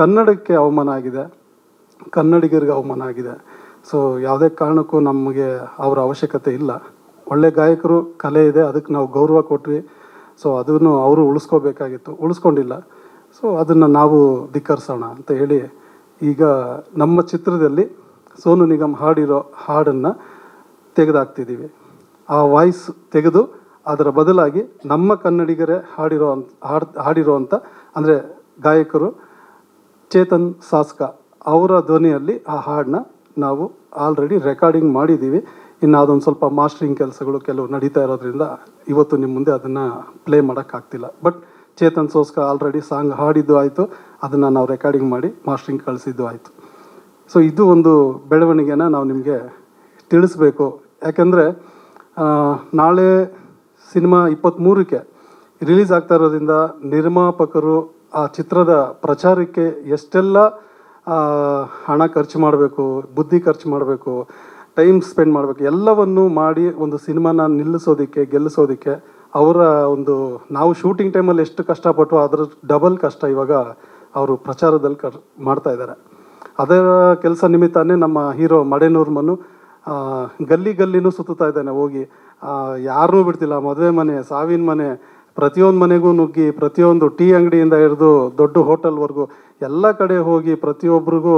ಕನ್ನಡಕ್ಕೆ ಅವಮಾನ ಆಗಿದೆ, ಕನ್ನಡಿಗರಿಗೆ ಅವಮಾನ ಆಗಿದೆ. ಸೊ ಯಾವುದೇ ಕಾರಣಕ್ಕೂ ನಮಗೆ ಅವರ ಅವಶ್ಯಕತೆ ಇಲ್ಲ. ಒಳ್ಳೆ ಗಾಯಕರು, ಕಲೆ ಇದೆ, ಅದಕ್ಕೆ ನಾವು ಗೌರವ ಕೊಟ್ವಿ. ಸೊ ಅದನ್ನು ಅವರು ಉಳಿಸ್ಕೋಬೇಕಾಗಿತ್ತು, ಉಳಿಸ್ಕೊಂಡಿಲ್ಲ. ಸೊ ಅದನ್ನು ನಾವು ಧಿಕ್ಕರಿಸೋಣ ಅಂತ ಹೇಳಿ ಈಗ ನಮ್ಮ ಚಿತ್ರದಲ್ಲಿ ಸೋನು ನಿಗಮ್ ಹಾಡಿರೋ ಹಾಡನ್ನು ತೆಗೆದಾಕ್ತಿದ್ದೀವಿ. ಆ ವಾಯ್ಸ್ ತೆಗೆದು ಅದರ ಬದಲಾಗಿ ನಮ್ಮ ಕನ್ನಡಿಗರೇ ಹಾಡಿರೋ ಅಂದರೆ ಗಾಯಕರು ಚೇತನ್ ಸಾಸ್ಕ ಅವರ ಧ್ವನಿಯಲ್ಲಿ ಆ ಹಾಡನ್ನ ನಾವು ಆಲ್ರೆಡಿ ರೆಕಾರ್ಡಿಂಗ್ ಮಾಡಿದ್ದೀವಿ. ಇನ್ನು ಅದೊಂದು ಸ್ವಲ್ಪ ಮಾಸ್ಟರಿಂಗ್ ಕೆಲಸಗಳು ಕೆಲವು ನಡೀತಾ ಇರೋದ್ರಿಂದ ಇವತ್ತು ನಿಮ್ಮ ಮುಂದೆ ಅದನ್ನು ಪ್ಲೇ ಮಾಡೋಕ್ಕಾಗ್ತಿಲ್ಲ. ಬಟ್ ಚೇತನ್ ಸಾಸ್ಕ ಆಲ್ರೆಡಿ ಸಾಂಗ್ ಹಾಡಿದ್ದು ಆಯಿತು, ಅದನ್ನು ನಾವು ರೆಕಾರ್ಡಿಂಗ್ ಮಾಡಿ ಮಾಸ್ಟರಿಂಗ್ ಕಳಿಸಿದ್ದು ಆಯಿತು. ಸೊ ಇದು ಒಂದು ಬೆಳವಣಿಗೆನ ನಾವು ನಿಮಗೆ ತಿಳಿಸ್ಬೇಕು. ಯಾಕೆಂದರೆ ನಾಳೆ ಸಿನಿಮಾ 23ಕ್ಕೆ ರಿಲೀಸ್ ಆಗ್ತಾ ಇರೋದ್ರಿಂದ ನಿರ್ಮಾಪಕರು ಆ ಚಿತ್ರದ ಪ್ರಚಾರಕ್ಕೆ ಎಷ್ಟೆಲ್ಲ ಹಣ ಖರ್ಚು ಮಾಡಬೇಕು, ಬುದ್ಧಿ ಖರ್ಚು ಮಾಡಬೇಕು, ಟೈಮ್ ಸ್ಪೆಂಡ್ ಮಾಡಬೇಕು, ಎಲ್ಲವನ್ನು ಮಾಡಿ ಒಂದು ಸಿನಿಮಾನ ನಿಲ್ಲಿಸೋದಕ್ಕೆ, ಗೆಲ್ಲಿಸೋದಕ್ಕೆ ಅವರ ಒಂದು ನಾವು ಶೂಟಿಂಗ್ ಟೈಮಲ್ಲಿ ಎಷ್ಟು ಕಷ್ಟಪಟ್ಟು ಅದರ ಡಬಲ್ ಕಷ್ಟ ಇವಾಗ ಅವರು ಪ್ರಚಾರದಲ್ಲಿ ಮಾಡ್ತಾ ಇದ್ದಾರೆ. ಅದರ ಕೆಲಸ ನಿಮಿತ್ತನೇ ನಮ್ಮ ಹೀರೋ ಮಡೆನೂರ್ ಮನು ಗಲ್ಲಿ ಗಲ್ಲಿನೂ ಸುತ್ತಾ ಇದ್ದಾನೆ. ಹೋಗಿ ಯಾರನ್ನೂ ಬಿಡ್ತಿಲ್ಲ, ಮದುವೆ ಮನೆ, ಸಾವಿನ ಮನೆ, ಪ್ರತಿಯೊಂದು ಮನೆಗೂ ನುಗ್ಗಿ, ಪ್ರತಿಯೊಂದು ಟೀ ಅಂಗಡಿಯಿಂದ ಹಿಡಿದು ದೊಡ್ಡ ಹೋಟೆಲ್ವರೆಗೂ ಎಲ್ಲ ಕಡೆ ಹೋಗಿ ಪ್ರತಿಯೊಬ್ಬರಿಗೂ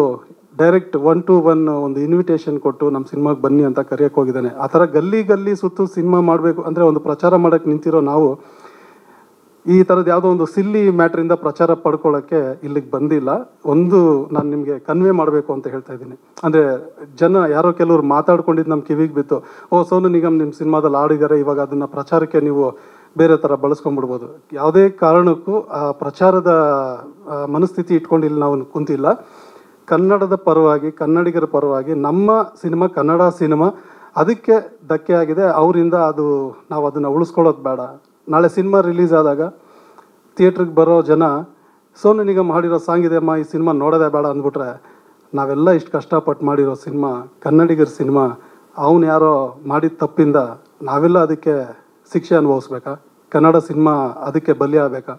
ಡೈರೆಕ್ಟ್ 1 to 1 ಒಂದು ಇನ್ವಿಟೇಷನ್ ಕೊಟ್ಟು ನಮ್ಮ ಸಿನಿಮಾಗೆ ಬನ್ನಿ ಅಂತ ಕರೆಯೋಕ್ಕೆ ಹೋಗಿದ್ದಾನೆ. ಆ ಥರ ಗಲ್ಲಿ ಗಲ್ಲಿ ಸುತ್ತು ಸಿನಿಮಾ ಮಾಡಬೇಕು ಅಂದರೆ ಒಂದು ಪ್ರಚಾರ ಮಾಡೋಕ್ಕೆ ನಿಂತಿರೋ ನಾವು ಈ ಥರದ್ದು ಯಾವುದೋ ಒಂದು ಸಿಲ್ಲಿ ಮ್ಯಾಟ್ರಿಂದ ಪ್ರಚಾರ ಪಡ್ಕೊಳ್ಳೋಕ್ಕೆ ಇಲ್ಲಿಗೆ ಬಂದಿಲ್ಲ. ಒಂದು ನಾನು ನಿಮಗೆ ಕನ್ವೆ ಮಾಡಬೇಕು ಅಂತ ಹೇಳ್ತಾ ಇದ್ದೀನಿ. ಅಂದರೆ ಜನ ಯಾರೋ ಕೆಲವ್ರು ಮಾತಾಡ್ಕೊಂಡಿದ್ದು ನಮ್ಮ ಕಿವಿಗೆ ಬಿತ್ತು, ಓ ಸೋನು ನಿಗಮ್ ನಿಮ್ಮ ಸಿನಿಮಾದಲ್ಲಿ ಆಡಿದ್ದಾರೆ, ಇವಾಗ ಅದನ್ನು ಪ್ರಚಾರಕ್ಕೆ ನೀವು ಬೇರೆ ಥರ ಬಳಸ್ಕೊಂಡ್ಬಿಡ್ಬೋದು. ಯಾವುದೇ ಕಾರಣಕ್ಕೂ ಆ ಪ್ರಚಾರದ ಮನಸ್ಥಿತಿ ಇಟ್ಕೊಂಡು ಇಲ್ಲಿ ನಾವು ಕುಂತಿಲ್ಲ. ಕನ್ನಡದ ಪರವಾಗಿ, ಕನ್ನಡಿಗರ ಪರವಾಗಿ ನಮ್ಮ ಸಿನಿಮಾ ಕನ್ನಡ ಸಿನಿಮಾ, ಅದಕ್ಕೆ ಧಕ್ಕೆ ಆಗಿದೆ ಅವರಿಂದ. ಅದು ನಾವು ಅದನ್ನು ಉಳಿಸ್ಕೊಳ್ಳೋದು ಬೇಡ. ನಾಳೆ ಸಿನಿಮಾ ರಿಲೀಸ್ ಆದಾಗ ಥಿಯೇಟ್ರಿಗೆ ಬರೋ ಜನ ಸೋನು ನಿಗಮ್ ಹಾಡಿರೋ ಸಾಂಗ್ ಇದೆ ಅಮ್ಮ, ಈ ಸಿನಿಮಾ ನೋಡೋದೇ ಬೇಡ ಅಂದ್ಬಿಟ್ರೆ ನಾವೆಲ್ಲ ಇಷ್ಟು ಕಷ್ಟಪಟ್ಟು ಮಾಡಿರೋ ಸಿನಿಮಾ, ಕನ್ನಡಿಗರ ಸಿನಿಮಾ, ಅವನು ಯಾರೋ ಮಾಡಿದ ತಪ್ಪಿಂದ ನಾವೆಲ್ಲ ಅದಕ್ಕೆ ಶಿಕ್ಷೆ ಅನುಭವಿಸ್ಬೇಕಾ? ಕನ್ನಡ ಸಿನಿಮಾ ಅದಕ್ಕೆ ಬಲಿ ಆಗಬೇಕಾ?